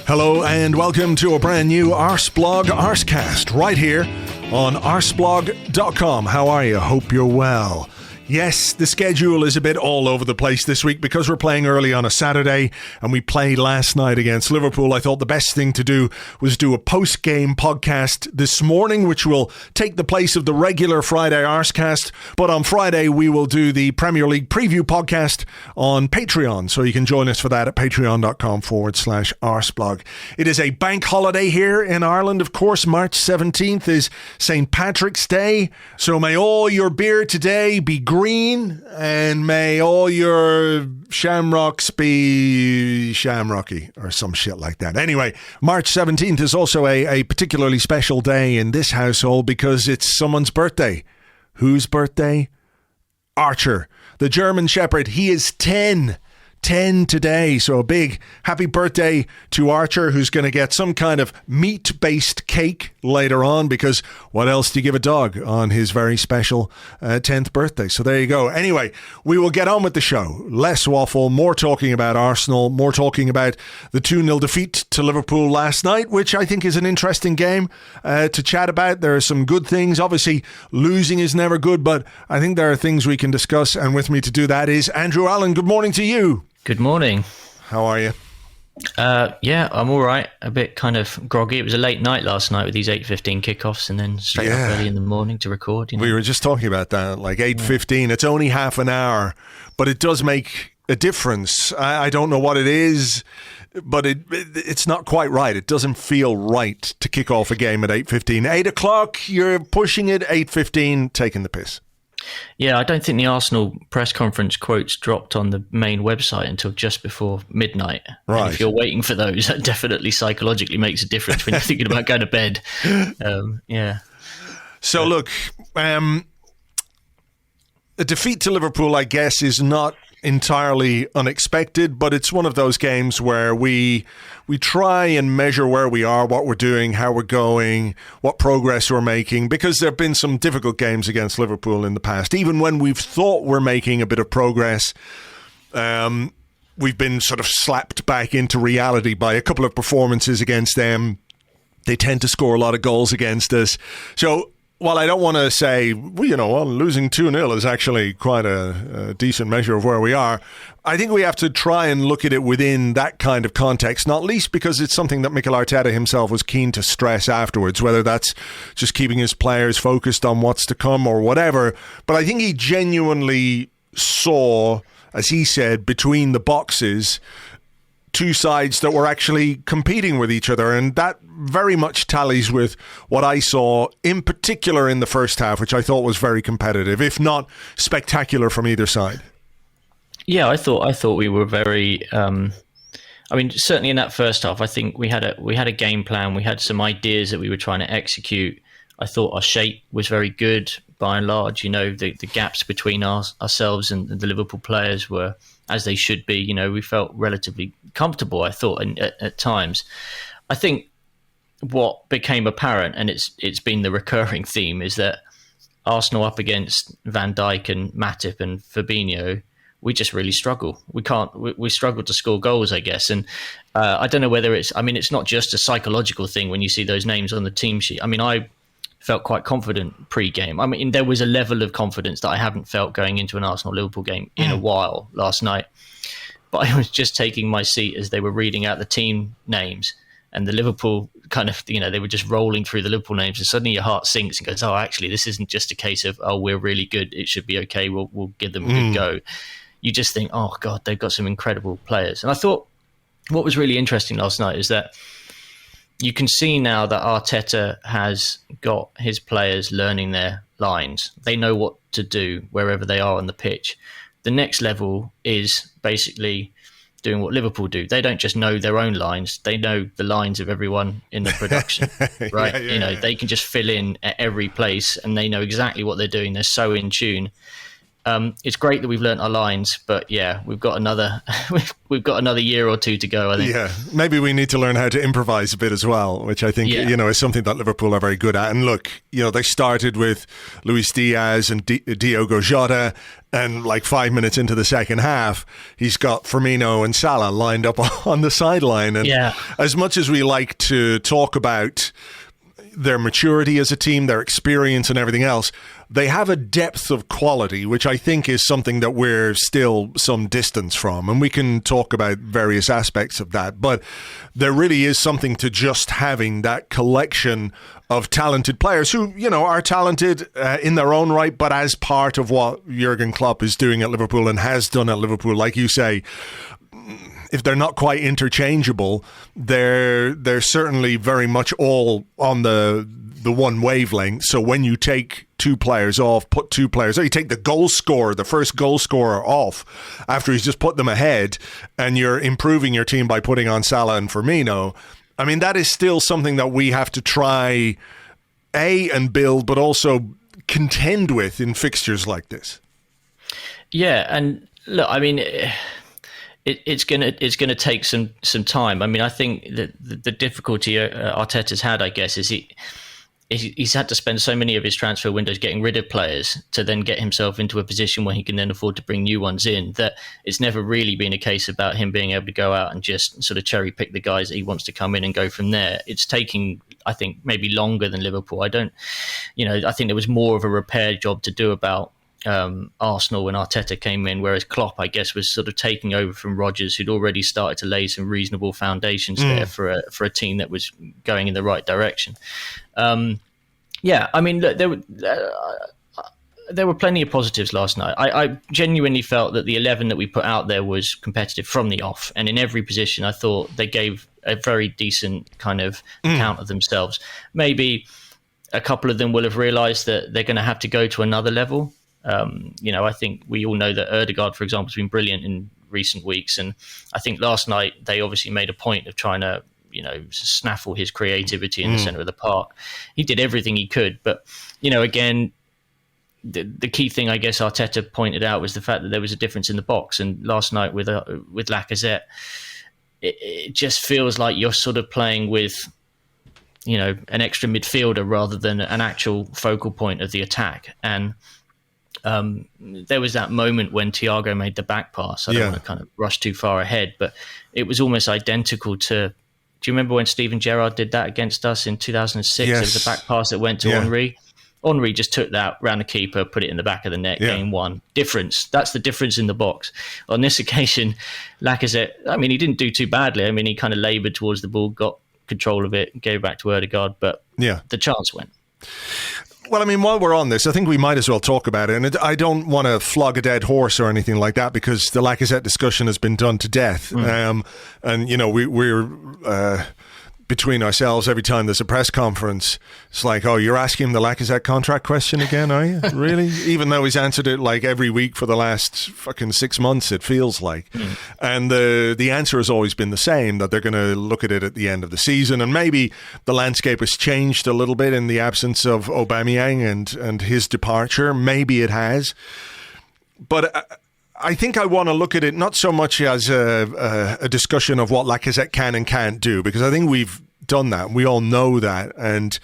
Hello and welcome to a brand new Arseblog Arsecast right here on arseblog.com. How are you? Hope you're well. Yes, the schedule is a bit all over the place this week because we're playing early on a Saturday and we played last night against Liverpool. I thought the best thing to do was do a post-game podcast this morning, which will take the place of the regular Friday Arsecast. But on Friday, we will do the Premier League preview podcast on Patreon. So you can join us for that at patreon.com/Arseblog. It is a bank holiday here in Ireland. Of course, March 17th is St. Patrick's Day. So may all your beer today be green, and may all your shamrocks be shamrocky or some shit like that. Anyway, March 17th is also a particularly special day in this household because it's someone's birthday. Whose birthday? Archer, the German Shepherd. He is 10 today, so a big happy birthday to Archer, who's going to get some kind of meat-based cake later on, because what else do you give a dog on his very special 10th birthday? So there you go. Anyway, we will get on with the show. Less waffle, more talking about Arsenal, more talking about the 2-0 defeat to Liverpool last night, which I think is an interesting game to chat about. There are some good things. Obviously, losing is never good, but I think there are things we can discuss, and with me to do that is Andrew Allen. Good morning to you. Good morning. How are you? Yeah, I'm all right. A bit kind of groggy. It was a late night last night with these 8:15 kickoffs and then straight up early in the morning to record. We were just talking about that, like 8:15. It's only half an hour, but it does make a difference. I don't know what it is, but it's not quite right. It doesn't feel right to kick off a game at 8:15. 8 o'clock, you're pushing it. 8:15, taking the piss. Yeah, I don't think the Arsenal press conference quotes dropped on the main website until just before midnight. Right. And if you're waiting for those, that definitely psychologically makes a difference when you're thinking about going to bed. Yeah. So look, a defeat to Liverpool, I guess, is not entirely unexpected, but it's one of those games where we try and measure where we are, what we're doing, how we're going, what progress we're making, because there have been some difficult games against Liverpool in the past. Even when we've thought we're making a bit of progress, we've been sort of slapped back into reality by a couple of performances against them. They tend to score a lot of goals against us. So while I don't want to say, losing 2-0 is actually quite a decent measure of where we are, I think we have to try and look at it within that kind of context, not least because it's something that Mikel Arteta himself was keen to stress afterwards, whether that's just keeping his players focused on what's to come or whatever. But I think he genuinely saw, as he said, between the boxes, two sides that were actually competing with each other, and that very much tallies with what I saw in particular in the first half, which I thought was very competitive, if not spectacular from either side. Yeah, I thought we were very certainly in that first half, I think we had a game plan, we had some ideas that we were trying to execute. I thought our shape was very good by and large. The gaps between ourselves and the Liverpool players were as they should be. We felt relatively comfortable, I thought, at times. I think what became apparent, and it's been the recurring theme, is that Arsenal up against Van Dijk and Matip and Fabinho, we just really struggle. We struggle to score goals, I guess. And I don't know whether it's not just a psychological thing when you see those names on the team sheet. I felt quite confident pre-game. There was a level of confidence that I haven't felt going into an Arsenal-Liverpool game in a while last night. But I was just taking my seat as they were reading out the team names, and the Liverpool kind of, they were just rolling through the Liverpool names, and suddenly your heart sinks and goes, oh, actually, this isn't just a case of, oh, we're really good, it should be okay, we'll give them a good go. You just think, oh, God, they've got some incredible players. And I thought what was really interesting last night is that you can see now that Arteta has got his players learning their lines. They know what to do wherever they are on the pitch. The next level is basically doing what Liverpool do. They don't just know their own lines. They know the lines of everyone in the production, right? Yeah. They can just fill in at every place and they know exactly what they're doing. They're so in tune. It's great that we've learnt our lines, but yeah, we've got another year or two to go, I think. Yeah, maybe we need to learn how to improvise a bit as well, which I think is something that Liverpool are very good at. And look, they started with Luis Diaz and Diogo Jota, And like 5 minutes into the second half, he's got Firmino and Salah lined up on the sideline. And as much as we like to talk about their maturity as a team, their experience and everything else, they have a depth of quality, which I think is something that we're still some distance from. And we can talk about various aspects of that. But there really is something to just having that collection of talented players who, are talented in their own right, but as part of what Jurgen Klopp is doing at Liverpool and has done at Liverpool, like you say, if they're not quite interchangeable, they're certainly very much all on the one wavelength. So when you take two players off, put two players, or you take the first goal scorer off after he's just put them ahead, and you're improving your team by putting on Salah and Firmino. I mean, that is still something that we have to try and build, but also contend with in fixtures like this. Yeah, and look, I mean, it's gonna take some time. I mean, I think that the difficulty Arteta's had, I guess, is he's had to spend so many of his transfer windows getting rid of players to then get himself into a position where he can then afford to bring new ones in, that it's never really been a case about him being able to go out and just sort of cherry pick the guys that he wants to come in and go from there. It's taking, I think, maybe longer than Liverpool. I think there was more of a repair job to do about Arsenal when Arteta came in, whereas Klopp, I guess, was sort of taking over from Rodgers, who'd already started to lay some reasonable foundations there for a team that was going in the right direction. I mean, look, there were plenty of positives last night. I genuinely felt that the 11 that we put out there was competitive from the off, and in every position I thought they gave a very decent kind of account of themselves. Maybe a couple of them will have realised that they're going to have to go to another level. I think we all know that Ødegaard, for example, has been brilliant in recent weeks, and I think last night they obviously made a point of trying to snaffle his creativity in the centre of the park. He did everything he could, but again, the key thing I guess Arteta pointed out was the fact that there was a difference in the box. And last night with Lacazette, it just feels like you're sort of playing with an extra midfielder rather than an actual focal point of the attack. And there was that moment when Thiago made the back pass. I don't want to kind of rush too far ahead, but it was almost identical to. Do you remember when Steven Gerrard did that against us in 2006? Yes. It was a back pass that went to Henry. Henry just took that, round the keeper, put it in the back of the net, game one. Difference. That's the difference in the box. On this occasion, Lacazette, I mean, he didn't do too badly. I mean, he kind of laboured towards the ball, got control of it, gave it back to Ødegaard, but the chance went. Well, I mean, while we're on this, I think we might as well talk about it. And I don't want to flog a dead horse or anything like that, because the Lacazette discussion has been done to death. We're between ourselves, every time there's a press conference, it's like, oh, you're asking him the Lacazette contract question again, are you? Really? Even though he's answered it like every week for the last fucking 6 months, it feels like. And the answer has always been the same, that they're going to look at it at the end of the season. And maybe the landscape has changed a little bit in the absence of Aubameyang and his departure. Maybe it has. But I think I want to look at it not so much as a discussion of what Lacazette can and can't do, because I think we've done that. We all know that. And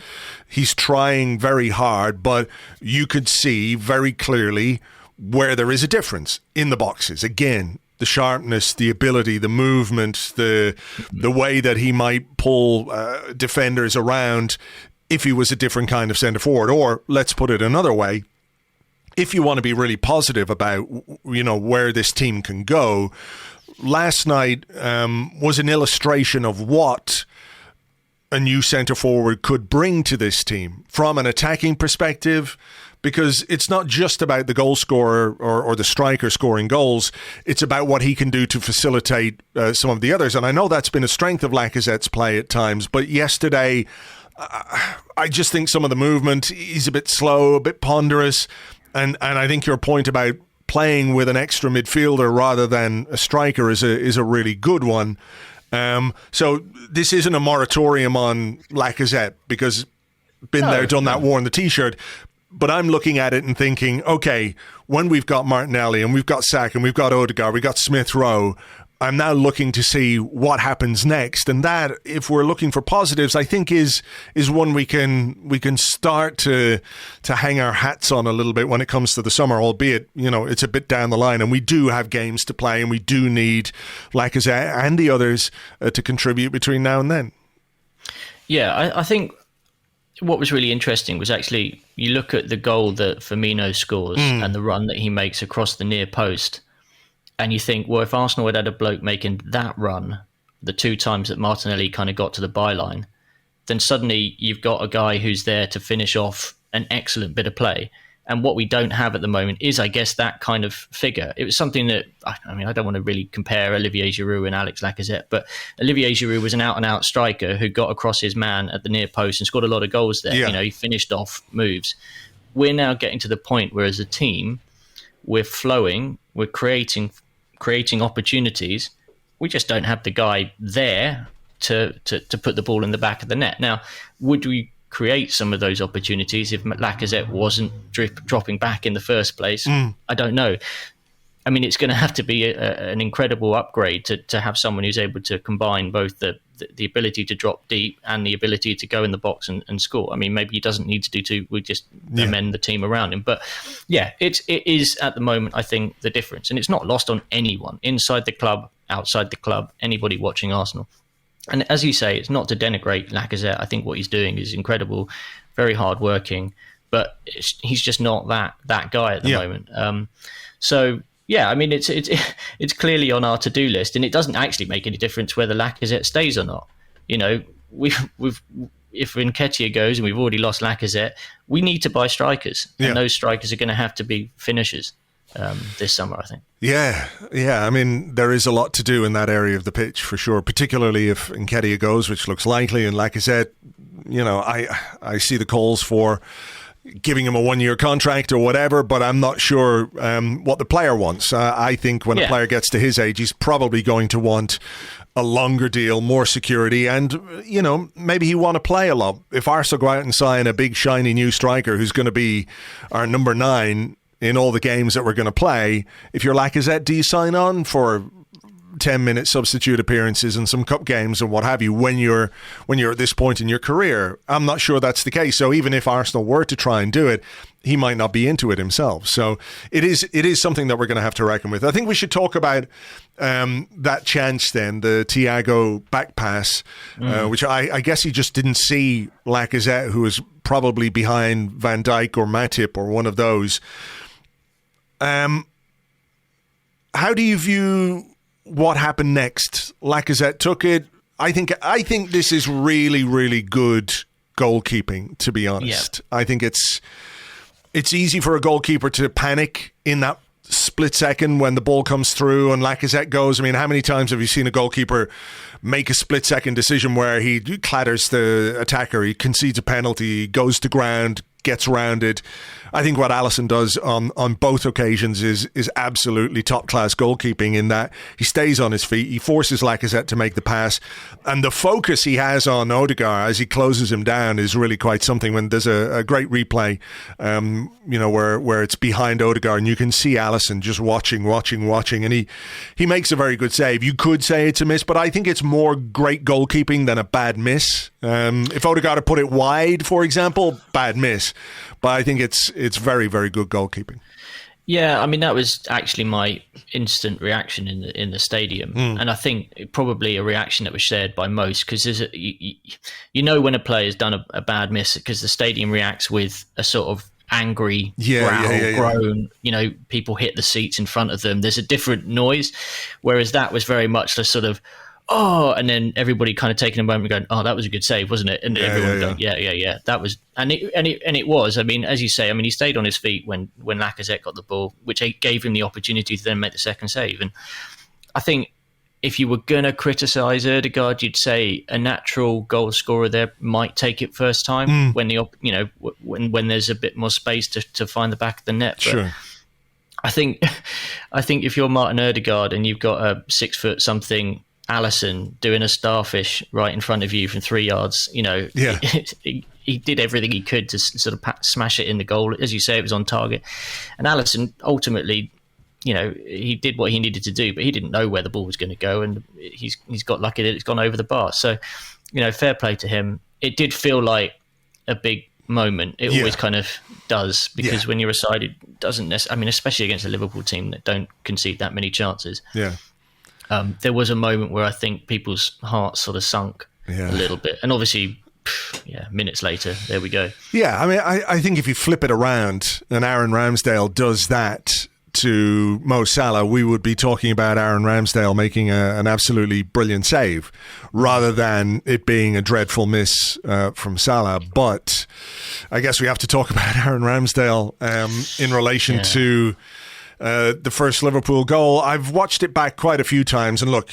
he's trying very hard, but you could see very clearly where there is a difference in the boxes. Again, the sharpness, the ability, the movement, the way that he might pull defenders around if he was a different kind of centre forward. Or let's put it another way. If you want to be really positive about, where this team can go, last night was an illustration of what a new centre forward could bring to this team from an attacking perspective, because it's not just about the goal scorer or the striker scoring goals. It's about what he can do to facilitate some of the others. And I know that's been a strength of Lacazette's play at times, but yesterday, I just think some of the movement, he's a bit slow, a bit ponderous. And I think your point about playing with an extra midfielder rather than a striker is a really good one. So this isn't a moratorium on Lacazette, because been there, done that, worn the T-shirt. But I'm looking at it and thinking, okay, when we've got Martinelli and we've got Saka and we've got Ødegaard, we've got Smith Rowe, I'm now looking to see what happens next, and that, if we're looking for positives, I think is one we can start to hang our hats on a little bit when it comes to the summer. Albeit, it's a bit down the line, and we do have games to play, and we do need Lacazette and the others to contribute between now and then. Yeah, I think what was really interesting was actually you look at the goal that Firmino scores and the run that he makes across the near post. And you think, well, if Arsenal had a bloke making that run, the 2 times that Martinelli kind of got to the byline, then suddenly you've got a guy who's there to finish off an excellent bit of play. And what we don't have at the moment is, I guess, that kind of figure. It was something that, I don't want to really compare Olivier Giroud and Alex Lacazette, but Olivier Giroud was an out-and-out striker who got across his man at the near post and scored a lot of goals there. Yeah. He finished off moves. We're now getting to the point where, as a team, we're flowing, we're creating opportunities. We just don't have the guy there to put the ball in the back of the net. Now, would we create some of those opportunities if Lacazette wasn't dropping back in the first place? I don't know. I mean, it's going to have to be an incredible upgrade to have someone who's able to combine both the ability to drop deep and the ability to go in the box and score. I mean, maybe he doesn't need to do two. We just amend the team around him. But yeah, it is at the moment, I think, the difference. And it's not lost on anyone inside the club, outside the club, anybody watching Arsenal. And as you say, it's not to denigrate Lacazette. I think what he's doing is incredible, very hardworking, but he's just not that guy at the moment. So yeah, I mean, it's clearly on our to-do list, and it doesn't actually make any difference whether Lacazette stays or not. If Nketiah goes and we've already lost Lacazette, we need to buy strikers, and those strikers are going to have to be finishers this summer, I think. Yeah. I mean, there is a lot to do in that area of the pitch for sure, particularly if Nketiah goes, which looks likely, and Lacazette, I see the calls for giving him a 1-year contract or whatever, but I'm not sure what the player wants. I think when a player gets to his age, he's probably going to want a longer deal, more security, and, maybe he want to play a lot. If Arsenal go out and sign a big, shiny new striker who's going to be our number 9 in all the games that we're going to play, if you're Lacazette, do you sign on for 10-minute substitute appearances and some cup games and what have you when you're at this point in your career? I'm not sure that's the case. So even if Arsenal were to try and do it, he might not be into it himself. So it is something that we're going to have to reckon with. I think we should talk about that chance then, the Thiago back pass, which I guess he just didn't see Lacazette, who was probably behind Van Dijk or Matip or one of those. How do you view what happened next? Lacazette took it. I think this is really, really good goalkeeping, to be honest. I think it's easy for a goalkeeper to panic in that split second when the ball comes through and Lacazette goes. I mean, how many times have you seen a goalkeeper make a split second decision where he clatters the attacker, he concedes a penalty, goes to ground, gets rounded? I think what Alisson does on both occasions is absolutely top-class goalkeeping, in that he stays on his feet, he forces Lacazette to make the pass, and the focus he has on Odegaard as he closes him down is really quite something. When there's a great replay, where it's behind Odegaard and you can see Alisson just watching, and he makes a very good save. You could say it's a miss, but I think it's more great goalkeeping than a bad miss. If Odegaard had put it wide, for example, bad miss. But I think it's very, very good goalkeeping. Yeah, I mean, that was actually my instant reaction in the stadium. And I think probably a reaction that was shared by most, because when a player has done a bad miss, because the stadium reacts with a sort of angry groan. People hit the seats in front of them. There's a different noise, whereas that was very much the sort of, oh, and then everybody kind of taking a moment and going, oh, that was a good save, wasn't it? And everyone going, yeah, that was, and it was. I mean, as you say, he stayed on his feet when Lacazette got the ball, which gave him the opportunity to then make the second save. And I think if you were going to criticise Odegaard, you'd say a natural goal scorer there might take it first time when when there's a bit more space to find the back of the net. But sure. I think if you're Martin Odegaard and you've got a 6 foot something Alisson doing a starfish right in front of you from 3 yards, he did everything he could to sort of smash it in the goal. As you say, it was on target. And Alisson ultimately he did what he needed to do, but he didn't know where the ball was going to go, and he's got lucky that it's gone over the bar. So, fair play to him. It did feel like a big moment. It always kind of does, because when you're a side, it doesn't necessarily, I mean, especially against a Liverpool team that don't concede that many chances. Yeah. There was a moment where I think people's hearts sort of sunk a little bit. And obviously, minutes later, there we go. Yeah, I mean, I think if you flip it around and Aaron Ramsdale does that to Mo Salah, we would be talking about Aaron Ramsdale making an absolutely brilliant save rather than it being a dreadful miss from Salah. But I guess we have to talk about Aaron Ramsdale in relation to the first Liverpool goal. I've watched it back quite a few times, and look,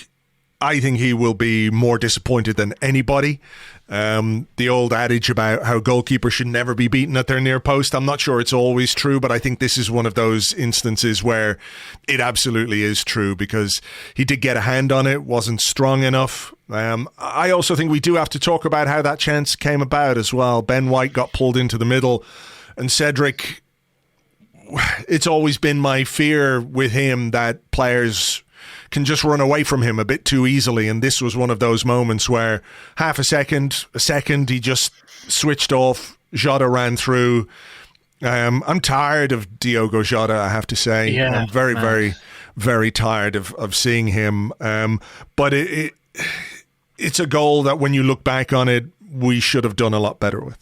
I think he will be more disappointed than anybody. The old adage about how goalkeepers should never be beaten at their near post, I'm not sure it's always true, but I think this is one of those instances where it absolutely is true, because he did get a hand on it, wasn't strong enough. I also think we do have to talk about how that chance came about as well. Ben White got pulled into the middle, and Cedric, it's always been my fear with him that players can just run away from him a bit too easily, and this was one of those moments where half a second, he just switched off. Jota ran through. I'm tired of Diogo Jota, I have to say. I'm very, very, very tired of seeing him. But it's a goal that when you look back on it, we should have done a lot better with.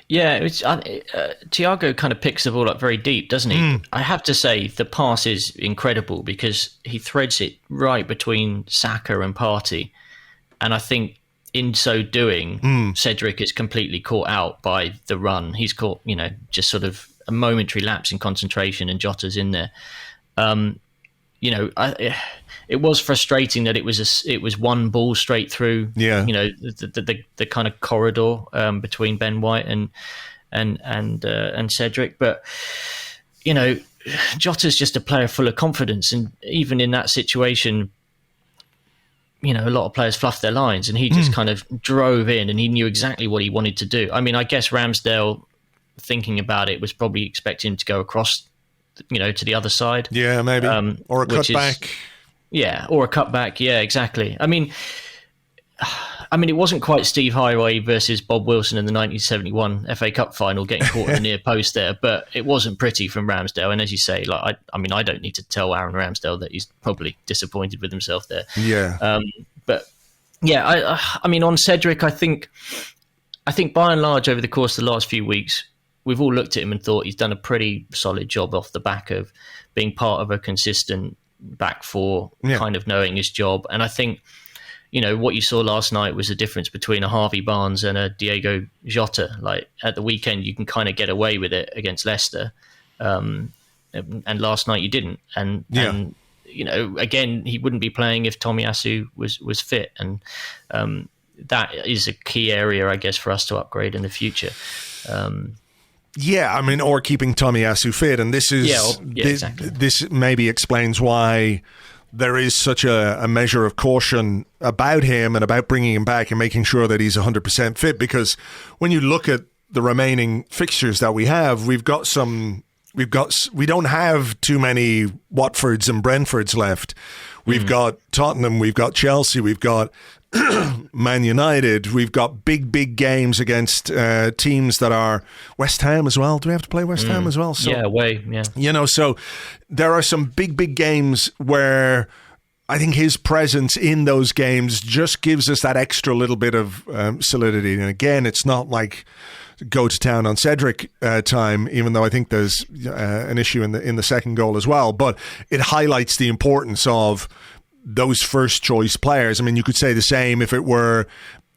Yeah, Thiago kind of picks the ball up very deep, doesn't he? I have to say the pass is incredible, because he threads it right between Saka and Partey. And I think in so doing, Cedric is completely caught out by the run. He's caught, just sort of a momentary lapse in concentration, and Jota's in there. It was frustrating that it was one ball straight through. Yeah. The kind of corridor between Ben White and Cedric, but Jota's just a player full of confidence, and even in that situation, a lot of players fluffed their lines, and he just kind of drove in, and he knew exactly what he wanted to do. I mean, I guess Ramsdale, thinking about it, was probably expecting him to go across, to the other side. Yeah, maybe, or a cutback. Yeah, or a cutback. Yeah, exactly. I mean, it wasn't quite Steve Highway versus Bob Wilson in the 1971 FA Cup final, getting caught in the near post there, but it wasn't pretty from Ramsdale. And as you say, I don't need to tell Aaron Ramsdale that he's probably disappointed with himself there. Yeah. But yeah, I mean, on Cedric, I think by and large over the course of the last few weeks, we've all looked at him and thought he's done a pretty solid job off the back of being part of a consistent back four, kind of knowing his job. And I think, what you saw last night was a difference between a Harvey Barnes and a Diogo Jota. Like at the weekend, you can kind of get away with it against Leicester. And last night you didn't. And again, he wouldn't be playing if Tomiyasu was fit. And that is a key area, I guess, for us to upgrade in the future. Yeah, I mean, or keeping Tomiyasu fit, and this is exactly. This maybe explains why there is such a measure of caution about him and about bringing him back and making sure that he's 100% fit. Because when you look at the remaining fixtures that we have, we don't have too many Watfords and Brentfords left. We've got Tottenham, we've got Chelsea, we've got Man United, we've got big games against teams that are West Ham as well. Do we have to play West Ham as well? So, so there are some big games where I think his presence in those games just gives us that extra little bit of solidity. And again, it's not like go to town on Cedric time, even though I think there's an issue in the second goal as well. But it highlights the importance of those first choice players. I mean, you could say the same if it were,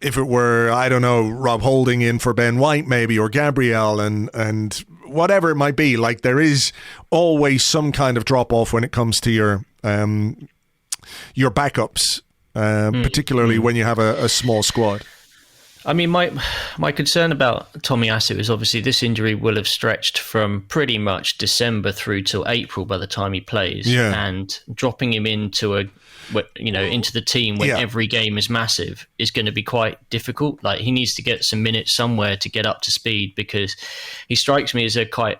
I don't know, Rob Holding in for Ben White maybe, or Gabriel and whatever it might be. Like, there is always some kind of drop off when it comes to your backups, particularly when you have a small squad. I mean, my concern about Tomiyasu is obviously this injury will have stretched from pretty much December through till April by the time he plays, and dropping him into the team when every game is massive is going to be quite difficult. Like, he needs to get some minutes somewhere to get up to speed, because he strikes me as a quite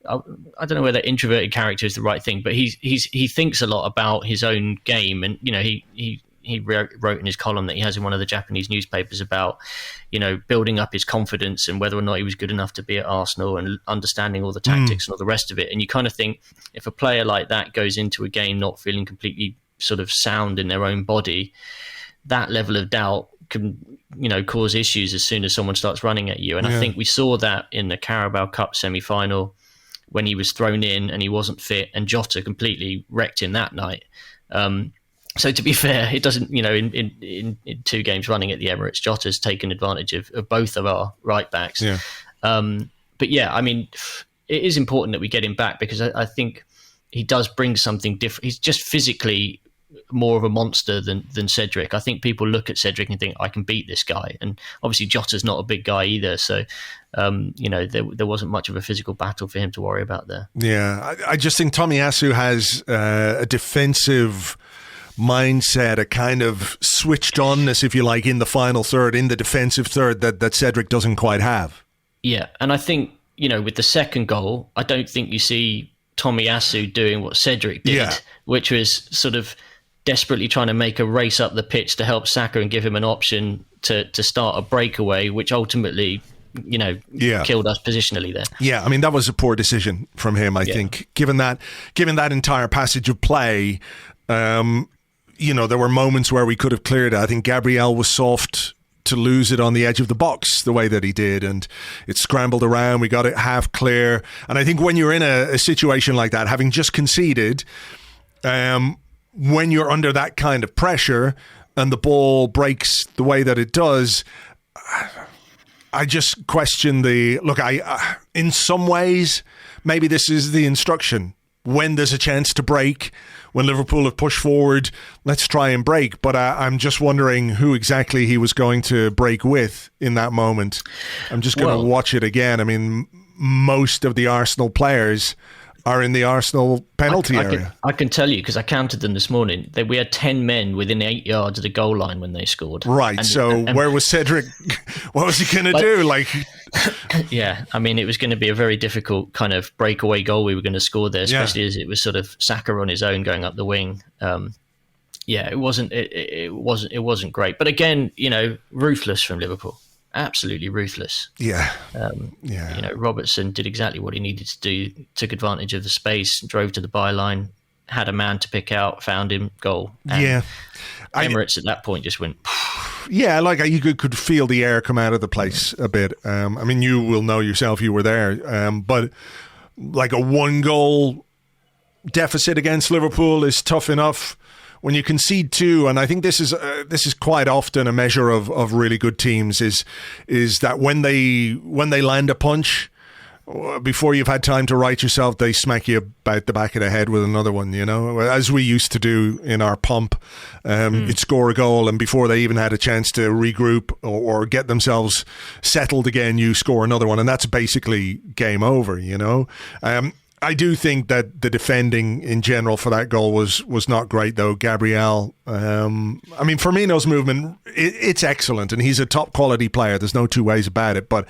I don't know whether introverted character is the right thing, but he thinks a lot about his own game, and he wrote in his column that he has in one of the Japanese newspapers about, building up his confidence and whether or not he was good enough to be at Arsenal and understanding all the tactics and all the rest of it. And you kind of think, if a player like that goes into a game not feeling completely sort of sound in their own body, that level of doubt can, cause issues as soon as someone starts running at you. And I think we saw that in the Carabao Cup semi-final when he was thrown in and he wasn't fit, and Jota completely wrecked him that night. So to be fair, it doesn't, in 2 games running at the Emirates, Jota's taken advantage of both of our right backs. Yeah. But yeah, I mean, it is important that we get him back, because I think he does bring something different. He's just physically more of a monster than Cedric. I think people look at Cedric and think, I can beat this guy. And obviously Jota's not a big guy either. So, there wasn't much of a physical battle for him to worry about there. Yeah, I just think Tomiyasu has a defensive mindset, a kind of switched onness, if you like, in the final third, in the defensive third, that Cedric doesn't quite have. Yeah, and I think, with the second goal, I don't think you see Tomiyasu doing what Cedric did, which was sort of desperately trying to make a race up the pitch to help Saka and give him an option to start a breakaway, which ultimately, killed us positionally there. Yeah, I mean, that was a poor decision from him, I think. Given that entire passage of play, there were moments where we could have cleared it. I think Gabriel was soft to lose it on the edge of the box the way that he did, and it scrambled around. We got it half clear. And I think when you're in a situation like that, having just conceded, when you're under that kind of pressure and the ball breaks the way that it does, I just question look, in some ways, maybe this is the instruction. When there's a chance to break, when Liverpool have pushed forward, let's try and break. But I'm just wondering who exactly he was going to break with in that moment. I'm just going to watch it again. I mean, most of the Arsenal players are in the Arsenal penalty area. I can tell you, because I counted them this morning, that we had 10 men within 8 yards of the goal line when they scored. Right, and where was Cedric? What was he going to do? Yeah, I mean, it was going to be a very difficult kind of breakaway goal we were going to score there, especially as it was sort of Saka on his own going up the wing. It wasn't great. But again, ruthless from Liverpool. Absolutely ruthless. Yeah. Robertson did exactly what he needed to do, took advantage of the space, drove to the byline, had a man to pick out, found him, goal. And Emirates at that point just went... Yeah, you could feel the air come out of the place a bit. I mean, you will know yourself, you were there. But like a 1-goal deficit against Liverpool is tough enough. When you concede 2, and I think this is quite often a measure of really good teams, is that when they land a punch, before you've had time to right yourself, they smack you about the back of the head with another one, as we used to do in our pump. You'd score a goal, and before they even had a chance to regroup or get themselves settled again, you score another one, and that's basically game over, I do think that the defending in general for that goal was not great, though. Gabriel, I mean, Firmino's movement, it's excellent, and he's a top quality player. There's no two ways about it. But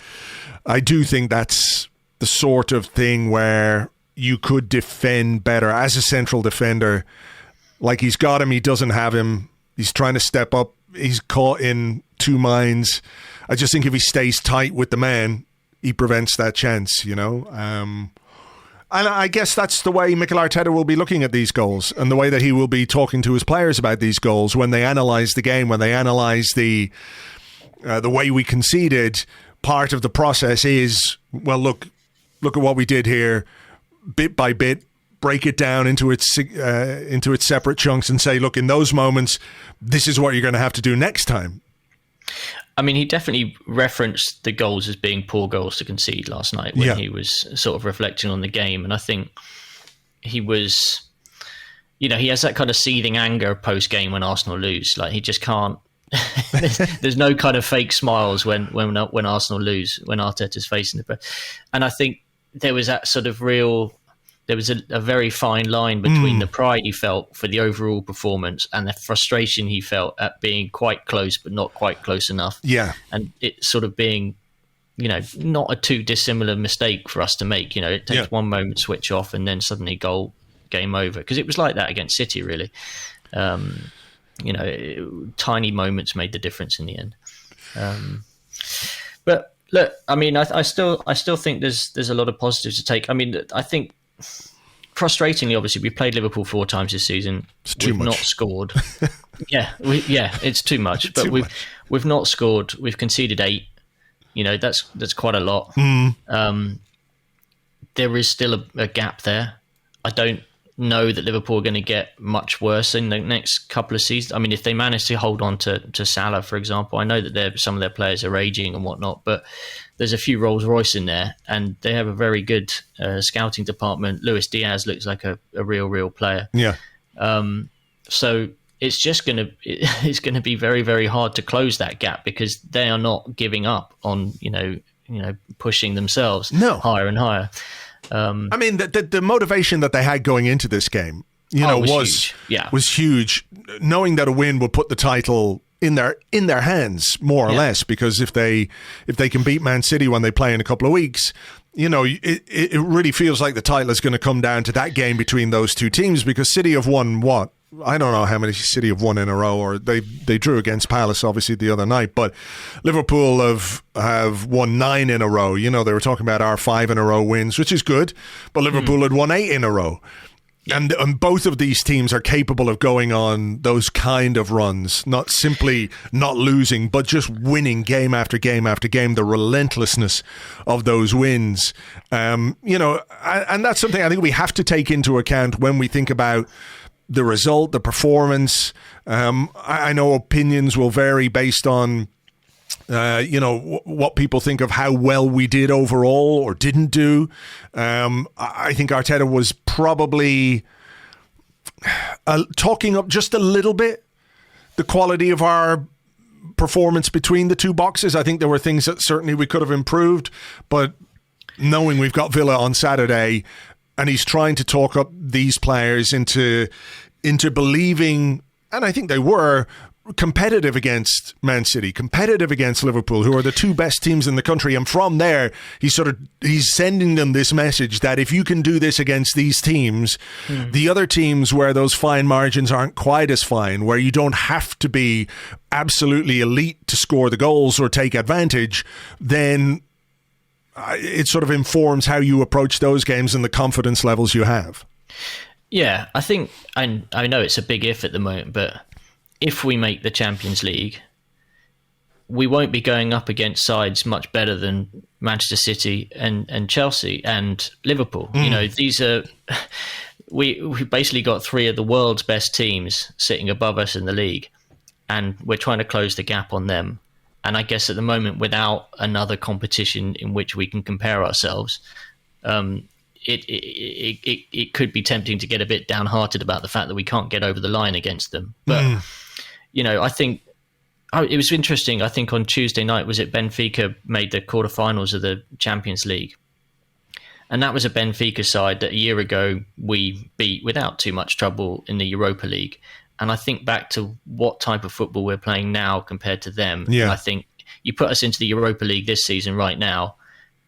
I do think that's the sort of thing where you could defend better as a central defender. Like, he's got him, he doesn't have him. He's trying to step up. He's caught in 2 minds. I just think if he stays tight with the man, he prevents that chance, And I guess that's the way Mikel Arteta will be looking at these goals, and the way that he will be talking to his players about these goals when they analyse the game, when they analyse the way we conceded. Part of the process is, well, look at what we did here, bit by bit, break it down into its separate chunks, and say, look, in those moments, this is what you're going to have to do next time. I mean, he definitely referenced the goals as being poor goals to concede last night when he was sort of reflecting on the game. And I think he was, he has that kind of seething anger post-game when Arsenal lose. Like, he just can't, there's no kind of fake smiles when Arsenal lose, when Arteta's facing the press. And I think there was that sort of there was a very fine line between the pride he felt for the overall performance and the frustration he felt at being quite close but not quite close enough. Yeah. And it sort of being not a too dissimilar mistake for us to make. It takes one moment, switch off, and then suddenly goal, game over. Because it was like that against City, really. Tiny moments made the difference in the end. But look, I mean, I still think there's a lot of positives to take. I mean, I think frustratingly, obviously, we've played Liverpool 4 times this season. We've not scored. It's too much. But we've not scored. We've conceded 8. That's quite a lot. There is still a gap there. I don't know that Liverpool are going to get much worse in the next couple of seasons. I mean, if they manage to hold on to Salah, for example, I know that some of their players are aging and whatnot, but there's a few Rolls Royce in there, and they have a very good scouting department. Luis Diaz looks like a real player. Yeah. So it's just going to be very, very hard to close that gap, because they are not giving up on pushing themselves higher and higher. I mean, the motivation that they had going into this game, was huge. Knowing that a win would put the title in their hands, more or less, because if they can beat Man City when they play in a couple of weeks, it really feels like the title is going to come down to that game between those two teams, because City have won what? I don't know how many City have won in a row, or they drew against Palace obviously the other night, but Liverpool have won 9 in a row. They were talking about our 5 in a row wins, which is good, but Liverpool had won 8 in a row. And both of these teams are capable of going on those kind of runs, not simply not losing, but just winning game after game after game, the relentlessness of those wins. And that's something I think we have to take into account when we think about the result, the performance. I know opinions will vary based on, what people think of how well we did overall or didn't do. I think Arteta was probably talking up just a little bit the quality of our performance between the two boxes. I think there were things that certainly we could have improved, but knowing we've got Villa on Saturday, and he's trying to talk up these players into believing, and I think they were, competitive against Man City, competitive against Liverpool, who are the 2 best teams in the country. And from there, he's sending them this message that if you can do this against these teams, the other teams where those fine margins aren't quite as fine, where you don't have to be absolutely elite to score the goals or take advantage, then it sort of informs how you approach those games and the confidence levels you have. Yeah, I think, and I know it's a big if at the moment, but if we make the Champions League, we won't be going up against sides much better than Manchester City and Chelsea and Liverpool. These are, we basically got 3 of the world's best teams sitting above us in the league, and we're trying to close the gap on them. And I guess at the moment, without another competition in which we can compare ourselves, it could be tempting to get a bit downhearted about the fact that we can't get over the line against them. But, I think it was interesting. I think on Tuesday night, was it Benfica made the quarterfinals of the Champions League? And that was a Benfica side that a year ago we beat without too much trouble in the Europa League. And I think back to what type of football we're playing now compared to them. Yeah. And I think you put us into the Europa League this season right now,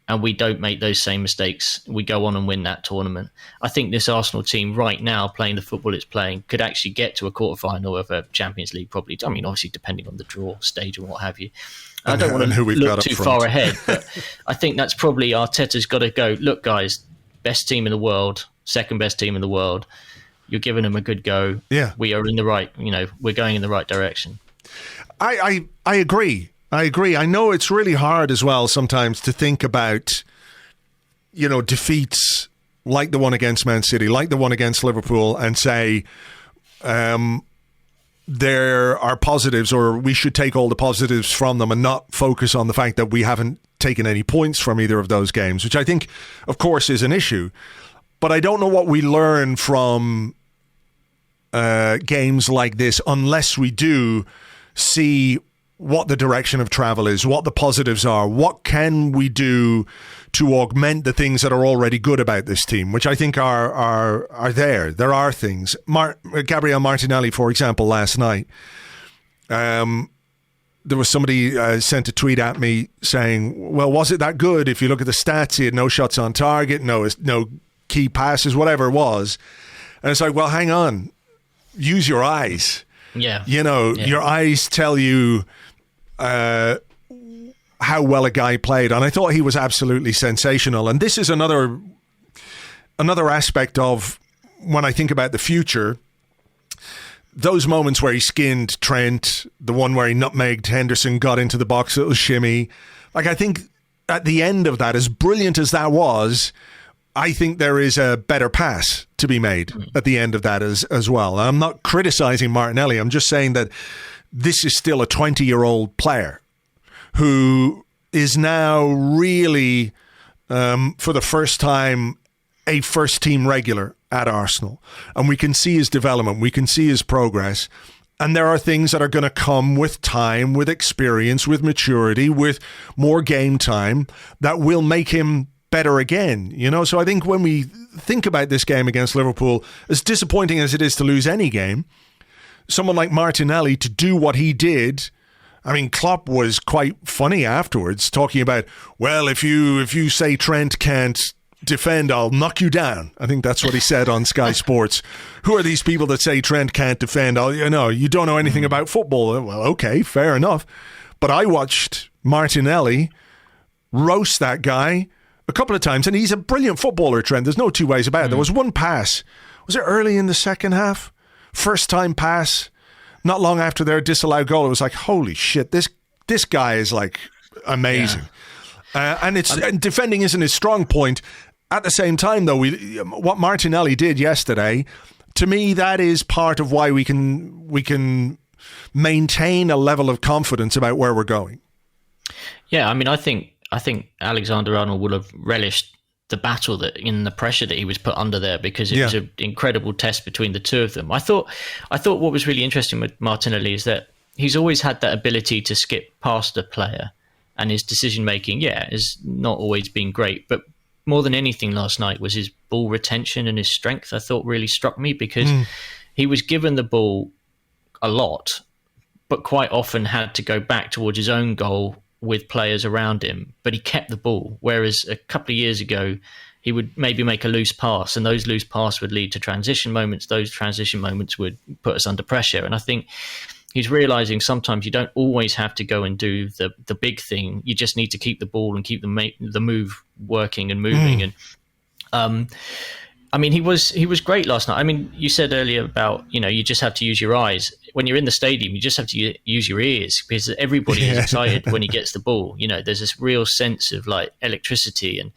and we don't make those same mistakes. We go on and win that tournament. I think this Arsenal team right now, playing the football it's playing, could actually get to a quarterfinal of a Champions League, probably. I mean, obviously, depending on the draw stage and what have you. I don't want to look too far ahead, but I think that's probably Arteta's got to go, look, guys, best team in the world, second best team in the world. You're giving them a good go. Yeah. We are in the right, we're going in the right direction. I agree. I know it's really hard as well sometimes to think about, defeats like the one against Man City, like the one against Liverpool, and say there are positives, or we should take all the positives from them and not focus on the fact that we haven't taken any points from either of those games, which I think, of course, is an issue. But I don't know what we learn from games like this unless we do see what the direction of travel is, what the positives are, what can we do to augment the things that are already good about this team, which I think are there. There are things. Gabriel Martinelli, for example, last night, there was somebody sent a tweet at me saying, well, was it that good? If you look at the stats, he had no shots on target, no key passes, whatever it was. And it's like, well, hang on. Use your eyes. Yeah. Your eyes tell you how well a guy played. And I thought he was absolutely sensational. And this is another aspect of when I think about the future. Those moments where he skinned Trent, the one where he nutmegged Henderson, got into the box, little shimmy. Like, I think at the end of that, as brilliant as that was, I think there is a better pass to be made at the end of that as well. I'm not criticizing Martinelli. I'm just saying that this is still a 20-year-old player who is now really, for the first time, a first-team regular at Arsenal. And we can see his development. We can see his progress. And there are things that are going to come with time, with experience, with maturity, with more game time that will make him better again. So I think when we think about this game against Liverpool, as disappointing as it is to lose any game, someone like Martinelli to do what he did. I mean, Klopp was quite funny afterwards, talking about, well, if you say Trent can't defend, I'll knock you down. I think that's what he said on Sky Sports. Who are these people that say Trent can't defend? You don't know anything about football. Well, okay, fair enough. But I watched Martinelli roast that guy a couple of times, and he's a brilliant footballer, Trent. There's no two ways about it. There was one pass. Was it early in the second half? First time pass, not long after their disallowed goal. It was like, holy shit, this guy is like amazing. Yeah. And defending isn't his strong point. At the same time, though, what Martinelli did yesterday, to me, that is part of why we can maintain a level of confidence about where we're going. Yeah, I mean, I think Alexander-Arnold would have relished the battle that in the pressure that he was put under there, because it was an incredible test between the two of them. I thought what was really interesting with Martinelli is that he's always had that ability to skip past a player, and his decision making, has not always been great, but more than anything last night was his ball retention and his strength. I thought really struck me, because he was given the ball a lot, but quite often had to go back towards his own goal with players around him, but he kept the ball. Whereas a couple of years ago, he would maybe make a loose pass, and those loose passes would lead to transition moments. Those transition moments would put us under pressure. And I think he's realizing sometimes you don't always have to go and do the big thing. You just need to keep the ball and keep the move working and moving. And I mean, he was great last night. I mean, you said earlier about, you just have to use your eyes. When you're in the stadium, you just have to use your ears, because everybody is excited when he gets the ball. There's this real sense of like electricity, and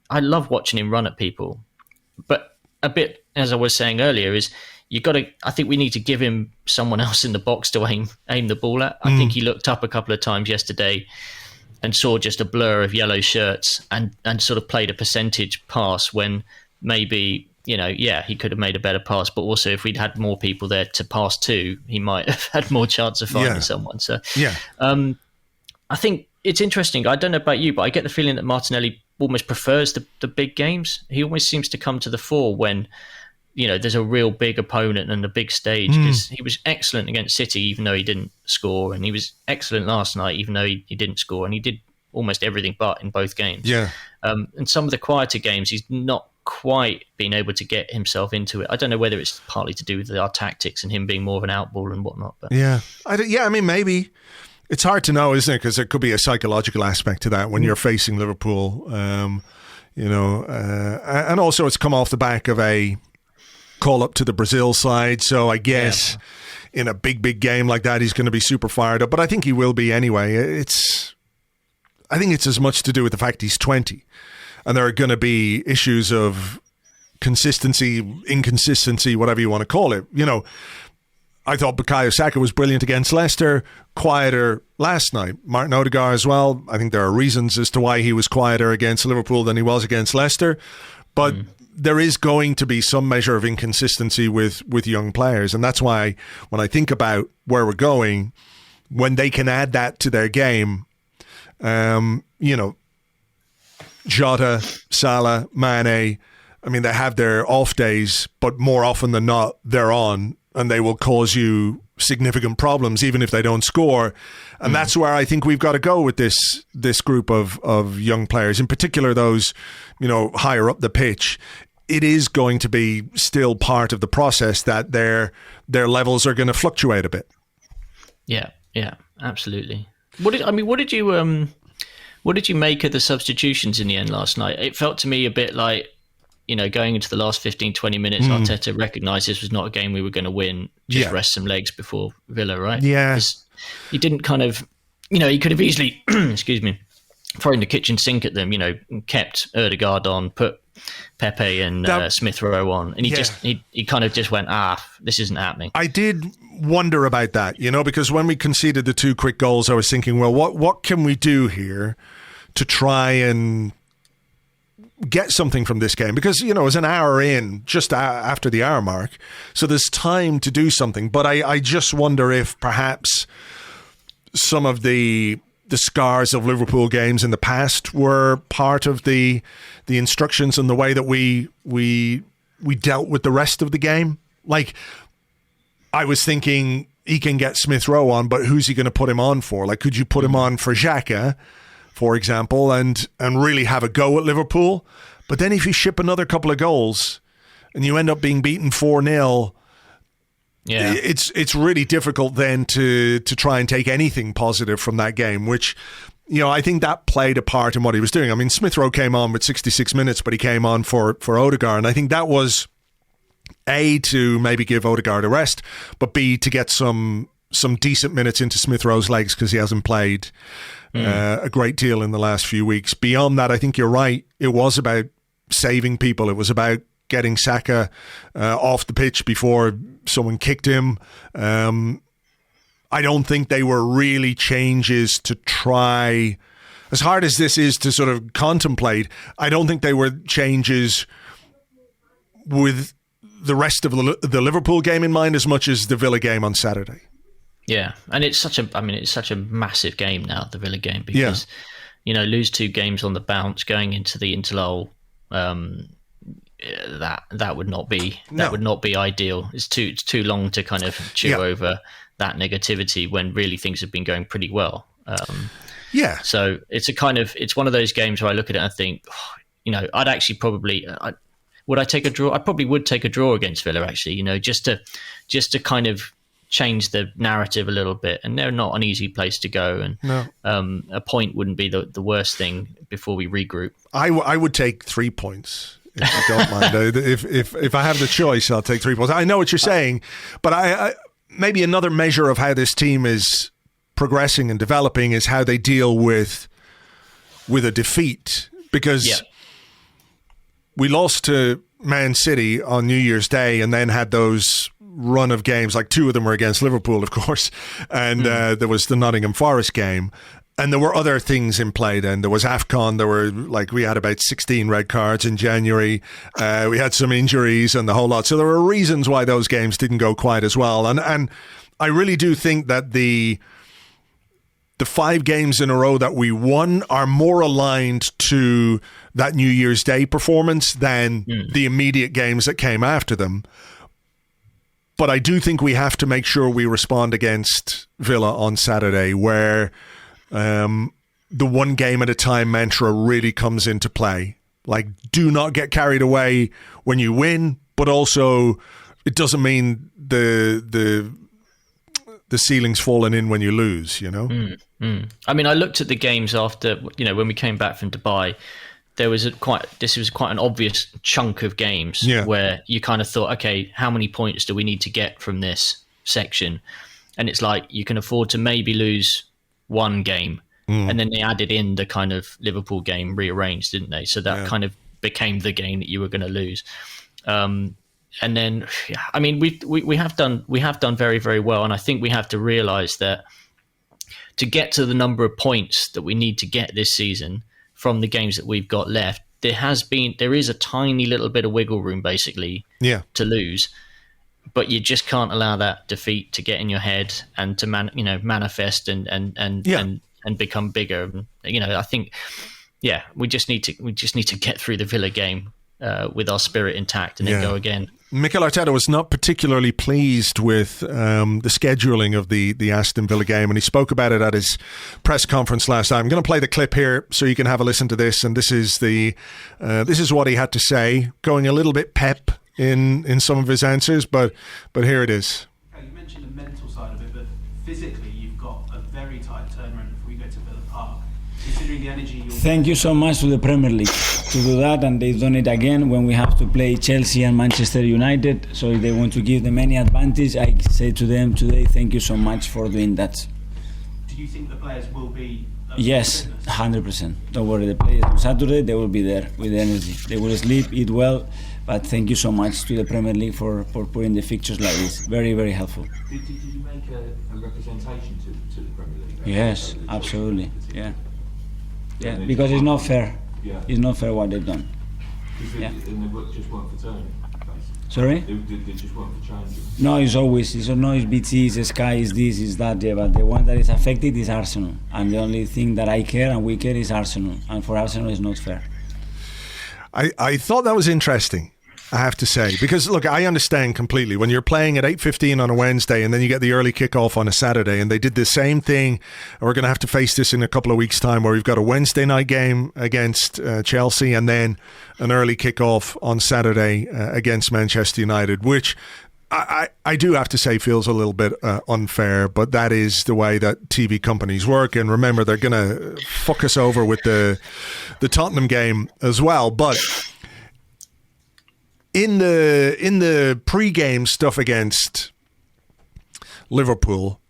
I love watching him run at people. But a bit, as I was saying earlier, is I think we need to give him someone else in the box to aim the ball at. I think he looked up a couple of times yesterday and saw just a blur of yellow shirts and sort of played a percentage pass when maybe, he could have made a better pass. But also, if we'd had more people there to pass to, he might have had more chance of finding someone. So, I think it's interesting. I don't know about you, but I get the feeling that Martinelli almost prefers the big games. He always seems to come to the fore when there's a real big opponent and a big stage, because he was excellent against City, even though he didn't score. And he was excellent last night, even though he didn't score. And he did almost everything but in both games. Yeah. And some of the quieter games, he's not quite been able to get himself into it. I don't know whether it's partly to do with our tactics and him being more of an outball and whatnot. But I mean, maybe. It's hard to know, isn't it? Because there could be a psychological aspect to that when you're facing Liverpool. And also it's come off the back of a call up to the Brazil side, so I guess in a big game like that he's going to be super fired up, but I think he will be anyway. I think it's as much to do with the fact he's 20, and there are going to be issues of consistency, inconsistency, whatever you want to call it. I thought Bukayo Saka was brilliant against Leicester, quieter last night. Martin Odegaard as well. I think there are reasons as to why he was quieter against Liverpool than he was against Leicester, but there is going to be some measure of inconsistency with young players. And that's why when I think about where we're going, when they can add that to their game, Jota, Salah, Mane, I mean, they have their off days, but more often than not, they're on, and they will cause you significant problems, even if they don't score. And that's where I think we've got to go with this group of young players, in particular those, higher up the pitch. It is going to be still part of the process that their levels are going to fluctuate a bit. Yeah, absolutely. What did you make of the substitutions in the end last night? It felt to me a bit like, going into the last 15, 20 minutes, Arteta recognised this was not a game we were going to win. Just rest some legs before Villa, right? Yeah. He didn't kind of, he could have easily, excuse me, thrown the kitchen sink at them, kept Ødegaard on, put Pepe and Smith Rowe on. And he kind of just went, this isn't happening. I did wonder about that, because when we conceded the 2 quick goals, I was thinking, well, what can we do here to try and get something from this game? Because, it was an hour in, just after the hour mark. So there's time to do something. But I just wonder if perhaps some of the scars of Liverpool games in the past were part of the instructions and the way that we dealt with the rest of the game. Like, I was thinking he can get Smith Rowe on, but who's he going to put him on for? Like, could you put him on for Xhaka, for example, and really have a go at Liverpool? But then if you ship another couple of goals and you end up being beaten 4-0, it's really difficult then to try and take anything positive from that game, which, I think that played a part in what he was doing. I mean, Smith Rowe came on with 66 minutes, but he came on for Ødegaard, and I think that was A, to maybe give Ødegaard a rest, but B, to get some decent minutes into Smith Rowe's legs, because he hasn't played a great deal in the last few weeks. Beyond that, I think you're right. It was about saving people. It was about getting Saka off the pitch before someone kicked him. I don't think they were really changes to try, as hard as this is to sort of contemplate, I don't think they were changes with the rest of the Liverpool game in mind as much as the Villa game on Saturday. Yeah, and it's such a massive game now, the Villa game, because lose 2 games on the bounce going into the interlull, that would not be ideal. It's too long to kind of chew over that negativity when really things have been going pretty well. So it's one of those games where I look at it and I think, I'd actually would I take a draw? I probably would take a draw against Villa, actually, just to kind of change the narrative a little bit. And they're not an easy place to go. And a point wouldn't be the worst thing before we regroup. I would take 3 points. If you don't mind. If I have the choice, I'll take 3 points. I know what you're saying, but I maybe another measure of how this team is progressing and developing is how they deal with a defeat. Because we lost to Man City on New Year's Day and then had those run of games, like 2 of them were against Liverpool, of course, and there was the Nottingham Forest game. And there were other things in play then. There was AFCON. We had about 16 red cards in January. We had some injuries and the whole lot. So there were reasons why those games didn't go quite as well. And I really do think that the 5 games in a row that we won are more aligned to that New Year's Day performance than the immediate games that came after them. But I do think we have to make sure we respond against Villa on Saturday, where the one game at a time mantra really comes into play. Like, do not get carried away when you win, but also it doesn't mean the ceiling's falling in when you lose, I mean, I looked at the games after, when we came back from Dubai. This was quite an obvious chunk of games where you kind of thought, okay, how many points do we need to get from this section? And it's like, you can afford to maybe lose one game. And then they added in the kind of Liverpool game rearranged, didn't they? So that kind of became the game that you were going to lose. And then, I mean, we have done very, very well. And I think we have to realize that to get to the number of points that we need to get this season from the games that we've got left, there is a tiny little bit of wiggle room basically to lose, but you just can't allow that defeat to get in your head and to manifest and become bigger. I think we just need to get through the Villa game with our spirit intact and then go again. Mikel Arteta was not particularly pleased with the scheduling of the Aston Villa game, and he spoke about it at his press conference last night. I'm going to play the clip here so you can have a listen to this, and this is what he had to say, going a little bit pep in some of his answers, but here it is. You mentioned the mental side of it, but physically you've got a very tight turnaround before you go to Villa Park. Considering the energy Thank you so much to the Premier League to do that, and they've done it again when we have to play Chelsea and Manchester United. So if they want to give them any advantage, I say to them today, thank you so much for doing that. Do you think the players will be? Yes, 100%. Don't worry, the players on Saturday, they will be there with energy. They will sleep, eat well, but thank you so much to the Premier League for putting the fixtures like this. Very, very helpful. Did you make a representation to the Premier League? Yes, absolutely, yeah. Yeah, because it's not fair. Yeah. It's not fair what they've done. Yeah. And they just weren't for turning, basically. Sorry? They just weren't for changing. No, it's BT, it's Sky, it's this, it's that, yeah, but the one that is affected is Arsenal. And the only thing that I care and we care is Arsenal. And for Arsenal, it's not fair. I thought that was interesting, I have to say, because look, I understand completely when you're playing at 8:15 on a Wednesday and then you get the early kickoff on a Saturday, and they did the same thing. We're going to have to face this in a couple of weeks' time, where we've got a Wednesday night game against Chelsea and then an early kickoff on Saturday against Manchester United, which I do have to say feels a little bit unfair, but that is the way that TV companies work. And remember, they're going to fuck us over with the Tottenham game as well, but. In the pre-game stuff against Liverpool,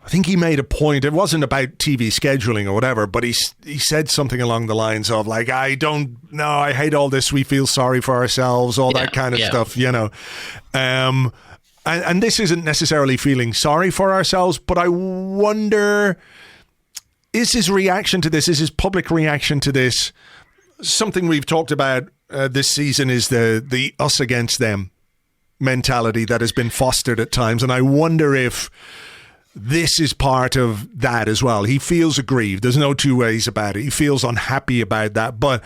I think he made a point. It wasn't about TV scheduling or whatever, but he said something along the lines of like, I hate all this. We feel sorry for ourselves, all that kind of stuff, you know. And this isn't necessarily feeling sorry for ourselves, but I wonder, is his reaction to this, is his public reaction to this something we've talked about this season, is the us against them mentality that has been fostered at times. And I wonder if this is part of that as well. He feels aggrieved. There's no two ways about it. He feels unhappy about that. But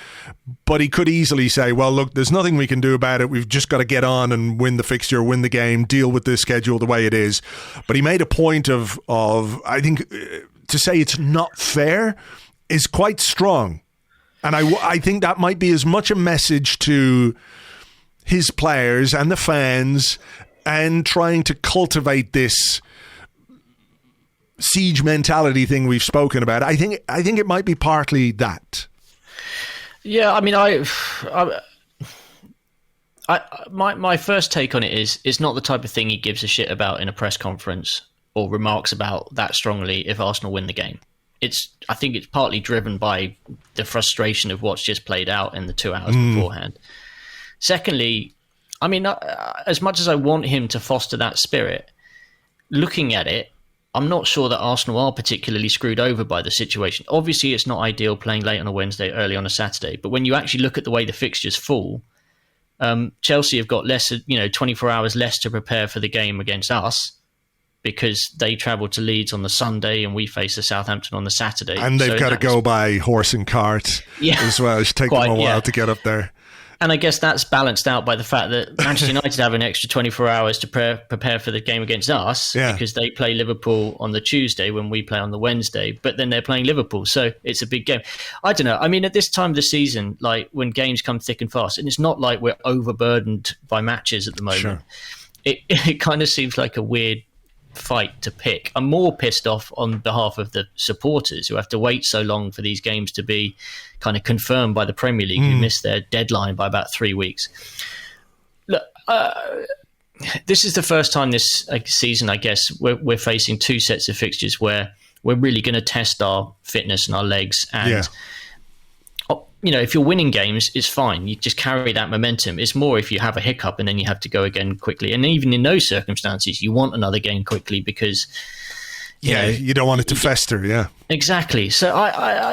he could easily say, well, look, there's nothing we can do about it. We've just got to get on and win the fixture, win the game, deal with this schedule the way it is. But he made a point of I think, to say it's not fair is quite strong. And I think that might be as much a message to his players and the fans, and trying to cultivate this siege mentality thing we've spoken about. I think it might be partly that. Yeah, I mean, my first take on it is it's not the type of thing he gives a shit about in a press conference or remarks about that strongly if Arsenal win the game. I think it's partly driven by the frustration of what's just played out in the 2 hours beforehand. Secondly, I mean, as much as I want him to foster that spirit, looking at it, I'm not sure that Arsenal are particularly screwed over by the situation. Obviously, it's not ideal playing late on a Wednesday, early on a Saturday. But when you actually look at the way the fixtures fall, Chelsea have got 24 hours less to prepare for the game against us, because they travel to Leeds on the Sunday and we face the Southampton on the Saturday. And they've got to go by horse and cart as well. It's taken them a while to get up there. And I guess that's balanced out by the fact that Manchester United have an extra 24 hours to prepare for the game against us, because they play Liverpool on the Tuesday when we play on the Wednesday, but then they're playing Liverpool. So it's a big game. I don't know. I mean, at this time of the season, like when games come thick and fast, and it's not like we're overburdened by matches at the moment. Sure. It kind of seems like a weird fight to pick. I'm more pissed off on behalf of the supporters who have to wait so long for these games to be kind of confirmed by the Premier League, who missed their deadline by about 3 weeks. Look, this is the first time this season, I guess, we're facing two sets of fixtures where we're really going to test our fitness and our legs. And if you're winning games, it's fine. You just carry that momentum. It's more if you have a hiccup and then you have to go again quickly. And even in those circumstances, you want another game quickly because you don't want it to fester. Yeah, exactly. So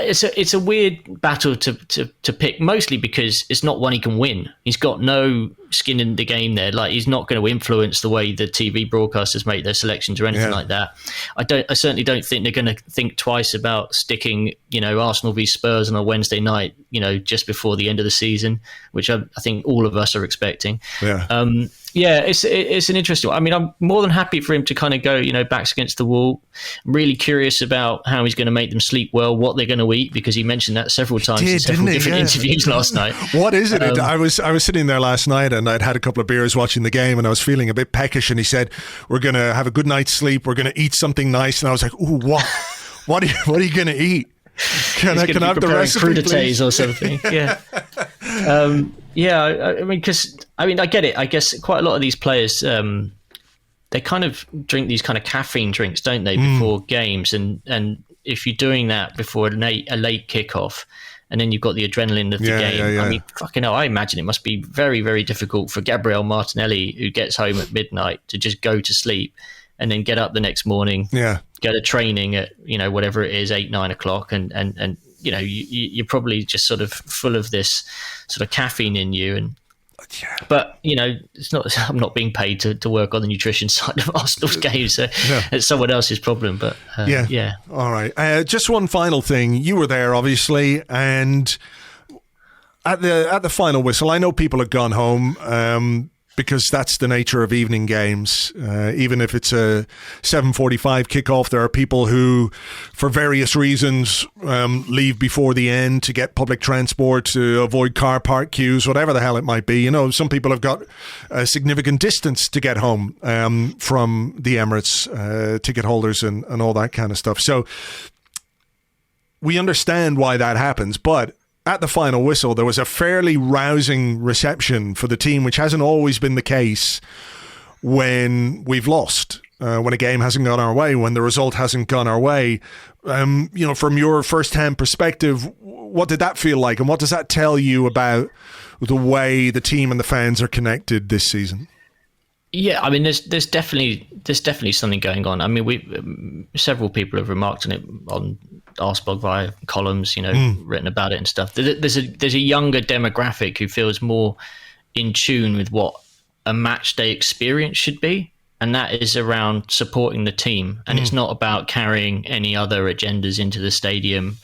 it's a weird battle to pick, mostly because it's not one he can win. He's got no skin in the game there. Like, he's not going to influence the way the TV broadcasters make their selections or anything like that. I certainly don't think they're going to think twice about sticking, Arsenal v Spurs on a Wednesday night, just before the end of the season, which I think all of us are expecting. It's an interesting one. I mean, I'm more than happy for him to kind of go, backs against the wall. I'm really curious about how he's going to make them sleep well, what they're going to eat, because he mentioned that several times in several different interviews last night. What is it? I was sitting there last night and I'd had a couple of beers watching the game and I was feeling a bit peckish, and he said, we're going to have a good night's sleep, we're going to eat something nice. And I was like, ooh, what are you going to eat? Can I have the recipe, crudités or something? I get it. I guess quite a lot of these players, they kind of drink these kind of caffeine drinks, don't they, before games? And if you're doing that before a late kickoff, and then you've got the adrenaline of the game. I mean, fucking hell, I imagine it must be very, very difficult for Gabriel Martinelli, who gets home at midnight, to just go to sleep and then get up the next morning, go to training at, whatever it is, 8-9 o'clock. And you're probably just sort of full of this sort of caffeine in you. And but it's not. I'm not being paid to work on the nutrition side of Arsenal's games, so it's someone else's problem. But all right. Just one final thing. You were there, obviously, and at the final whistle, I know people have gone home. Because that's the nature of evening games. Even if it's a 7:45 kickoff, there are people who, for various reasons, leave before the end to get public transport, to avoid car park queues, whatever the hell it might be. Some people have got a significant distance to get home from the Emirates, ticket holders and all that kind of stuff. So we understand why that happens, but at the final whistle, there was a fairly rousing reception for the team, which hasn't always been the case when we've lost, when a game hasn't gone our way, when the result hasn't gone our way. From your first-hand perspective, what did that feel like, and what does that tell you about the way the team and the fans are connected this season? Yeah, I mean, there's definitely something going on. I mean, several people have remarked on it on Arseblog via columns, written about it and stuff. There's a younger demographic who feels more in tune with what a match day experience should be, and that is around supporting the team. And it's not about carrying any other agendas into the stadium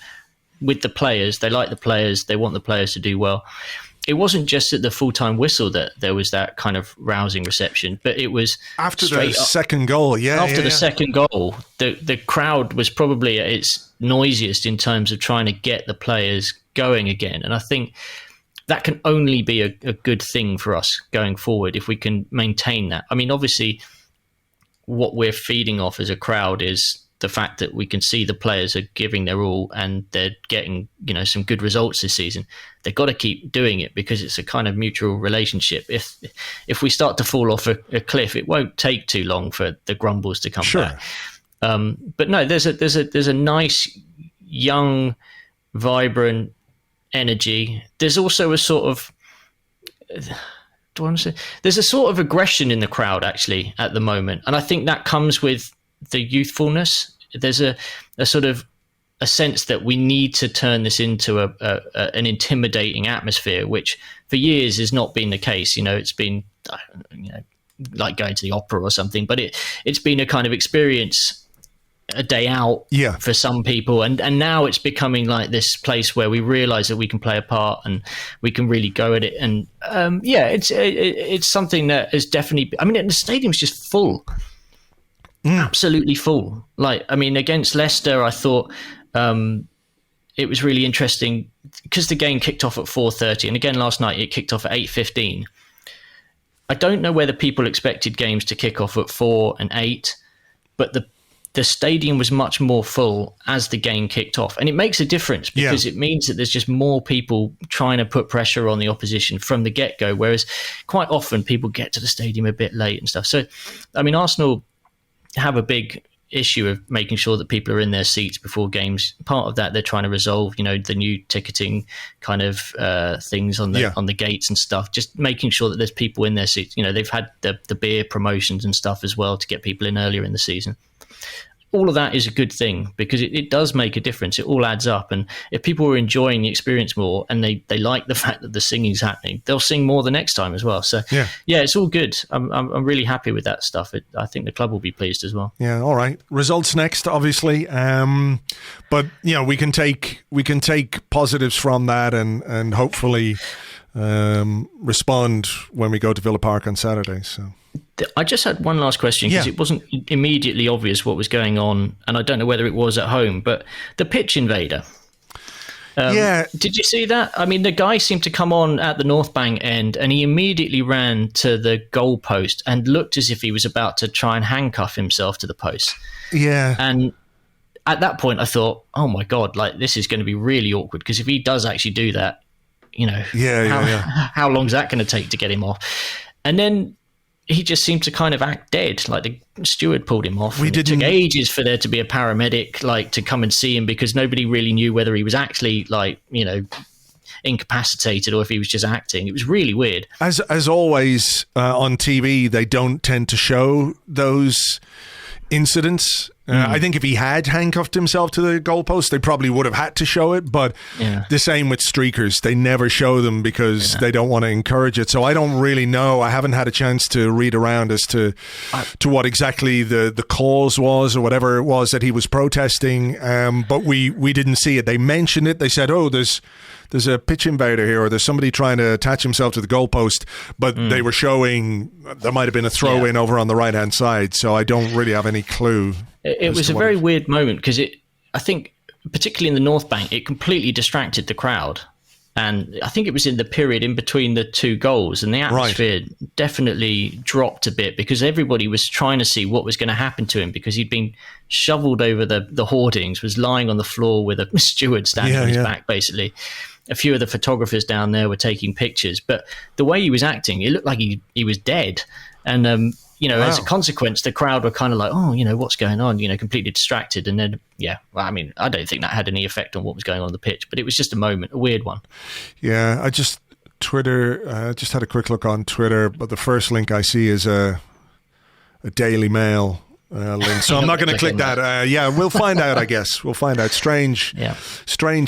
with the players. They like the players. They want the players to do well. It wasn't just at the full-time whistle that there was that kind of rousing reception, but it was after the second goal. After the second goal, the crowd was probably at its noisiest in terms of trying to get the players going again. And I think that can only be a good thing for us going forward if we can maintain that. I mean, obviously, what we're feeding off as a crowd is the fact that we can see the players are giving their all and they're getting, some good results this season. They've got to keep doing it because it's a kind of mutual relationship. If we start to fall off a cliff, it won't take too long for the grumbles to come back. But no, there's a nice, young, vibrant energy. There's also a sort of, there's a sort of aggression in the crowd actually at the moment, and I think that comes with the youthfulness. There's a sort of a sense that we need to turn this into an intimidating atmosphere, which for years has not been the case. It's been like going to the opera or something, but it's been a kind of experience, a day out for some people, and now it's becoming like this place where we realize that we can play a part and we can really go at it. And it's something that is definitely, I mean, the stadium's just full. Absolutely full. Against Leicester, I thought it was really interesting because the game kicked off at 4:30, and again last night it kicked off at 8:15. I don't know whether people expected games to kick off at 4 and 8, but the stadium was much more full as the game kicked off, and it makes a difference because it means that there's just more people trying to put pressure on the opposition from the get-go, whereas quite often people get to the stadium a bit late and stuff. So, I mean, Arsenal have a big issue of making sure that people are in their seats before games. Part of that they're trying to resolve, the new ticketing kind of things on the gates and stuff, just making sure that there's people in their seats. They've had the beer promotions and stuff as well to get people in earlier in the season. all of that is a good thing, because it does make a difference. It all adds up. And if people are enjoying the experience more and they like the fact that the singing's happening, they'll sing more the next time as well. So yeah, it's all good. I'm really happy with that stuff. I think the club will be pleased as well. Yeah, all right. Results next, obviously. But we can take positives from that and hopefully respond when we go to Villa Park on Saturday. So I just had one last question, because it wasn't immediately obvious what was going on, and I don't know whether it was at home, but the pitch invader. Did you see that? I mean, the guy seemed to come on at the North Bank end, and he immediately ran to the goal post and looked as if he was about to try and handcuff himself to the post. Yeah. And at that point, I thought, oh my God, like, this is going to be really awkward, because if he does actually do that, how long is that going to take to get him off? And then he just seemed to kind of act dead. Like, the steward pulled him off. It took ages for there to be a paramedic, like, to come and see him, because nobody really knew whether he was actually, like, incapacitated or if he was just acting. It was really weird. As always, on TV, they don't tend to show those incidents. I think if he had handcuffed himself to the goalpost, they probably would have had to show it. But the same with streakers. They never show them because they don't want to encourage it. So I don't really know. I haven't had a chance to read around as to what exactly the cause was or whatever it was that he was protesting. But we didn't see it. They mentioned it. They said, oh, there's a pitch invader here, or there's somebody trying to attach himself to the goalpost, but they were showing there might have been a throw-in over on the right-hand side, so I don't really have any clue. It was a very weird moment, because I think, particularly in the North Bank, it completely distracted the crowd. And I think it was in the period in between the two goals, and the atmosphere definitely dropped a bit, because everybody was trying to see what was going to happen to him, because he'd been shoveled over the hoardings, was lying on the floor with a steward standing on his back, basically. A few of the photographers down there were taking pictures, but the way he was acting, it looked like he was dead. And, as a consequence, the crowd were kind of like, oh, what's going on? Completely distracted. And then, I don't think that had any effect on what was going on the pitch, but it was just a moment, a weird one. Yeah, I just had a quick look on Twitter, but the first link I see is a Daily Mail link. So I'm not going to click that. We'll find out, I guess. We'll find out. Strange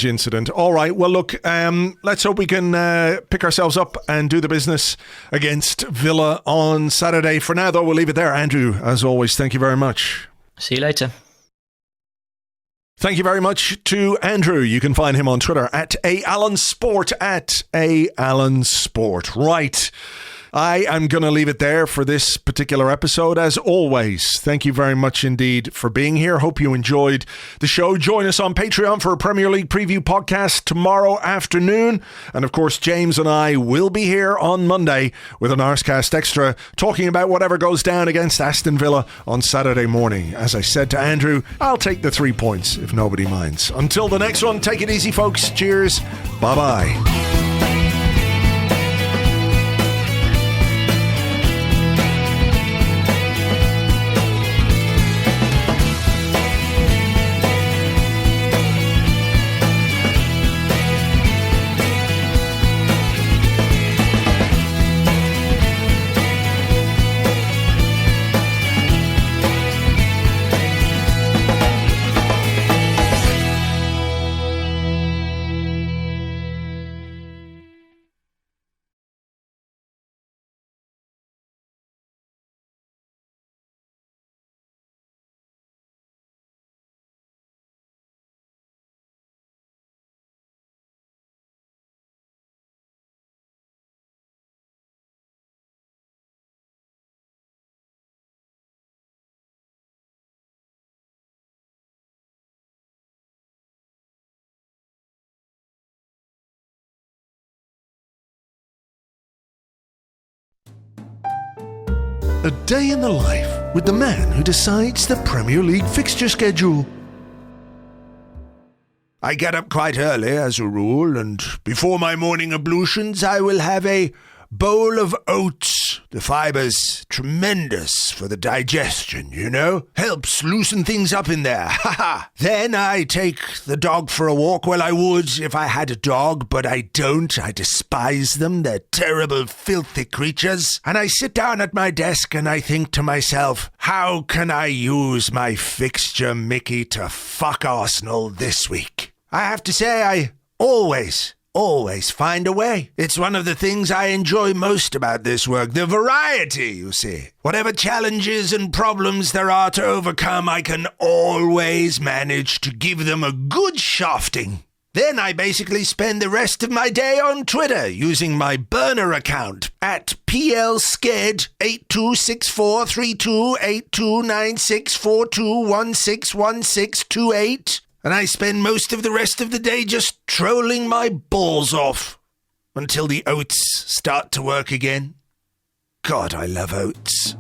incident. All right. Well, look, let's hope we can pick ourselves up and do the business against Villa on Saturday. For now, though, we'll leave it there. Andrew, as always, thank you very much. See you later. Thank you very much to Andrew. You can find him on Twitter at @ALlenSport, @ALlenSport. Right. I am going to leave it there for this particular episode. As always, thank you very much indeed for being here. Hope you enjoyed the show. Join us on Patreon for a Premier League preview podcast tomorrow afternoon. And of course, James and I will be here on Monday with an Arsecast Extra, talking about whatever goes down against Aston Villa on Saturday morning. As I said to Andrew, I'll take the 3 points if nobody minds. Until the next one, take it easy, folks. Cheers. Bye-bye. A day in the life with the man who decides the Premier League fixture schedule. I get up quite early as a rule, and before my morning ablutions I will have a bowl of oats. The fiber's tremendous for the digestion, you know? Helps loosen things up in there. Ha ha! Then I take the dog for a walk. Well, I would if I had a dog, but I don't. I despise them. They're terrible, filthy creatures. And I sit down at my desk and I think to myself, how can I use my fixture Mickey to fuck Arsenal this week? I have to say I always find a way. It's one of the things I enjoy most about this work, the variety, you see. Whatever challenges and problems there are to overcome, I can always manage to give them a good shafting. Then I basically spend the rest of my day on Twitter using my burner account at plsked82643282964216161628. And I spend most of the rest of the day just trolling my balls off until the oats start to work again. God, I love oats.